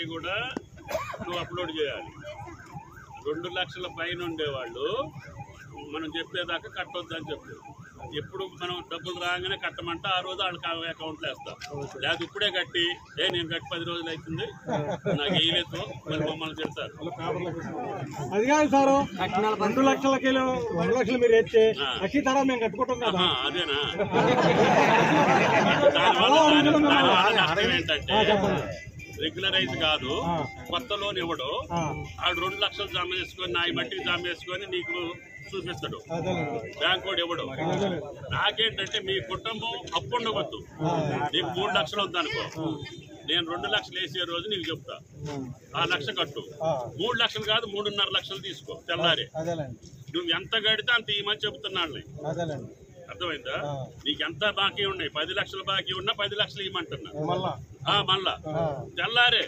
కూడా నువ్వు అప్లోడ్ చేయాలి. 2 లక్షల పైన ఉండేవాళ్ళు మనం చెప్పేదాకా కట్టొద్దని చెప్పు. ఎప్పుడు మనం డబ్బులు రాగానే కట్టమంటే ఆ రోజు వాళ్ళకి అకౌంట్లో వేస్తాం. లేదా ఇప్పుడే కట్టి నేను కట్టి 10 రోజులు అవుతుంది నాకు వేయలేదు మరి మమ్మల్ని తిడతారు. అది కాదు సార్, 2 లక్షలకి 2 లక్షలు మీరు వేస్తే లక్ష తర్వాత మేము కట్టుకుంటాం కదా. అదేనా? దానివల్ల అర్థం ఏంటంటే రెగ్యులరైజ్ కాదు, కొత్త లోన్ ఇవ్వడు. ఆడు 2 లక్షలు జమ చేసుకొని నా మట్టికి జమ చేసుకొని నీకు చూపిస్తాడు, బ్యాంక్ వాడు ఇవ్వడు. నాకేంటంటే మీ కుటుంబం అప్పు ఉండవద్దు. నీకు 3 లక్షలు వద్దనుకో, నేను 2 లక్షలు వేసే రోజు నీకు చెప్తా, ఆ లక్ష కట్టు. 3 లక్షలు కాదు 3.5 లక్షలు తీసుకో తెల్లారి. నువ్వు ఎంత కడితే అంత ఇవ్వమని చెప్తున్నాను. అర్థమైందా? నీకు ఎంత బాకీ ఉన్నాయి, 10 లక్షలు బాకీ ఉన్నా 10 లక్షలు ఇవ్వమంటున్నా. మళ్ళా తెల్లారే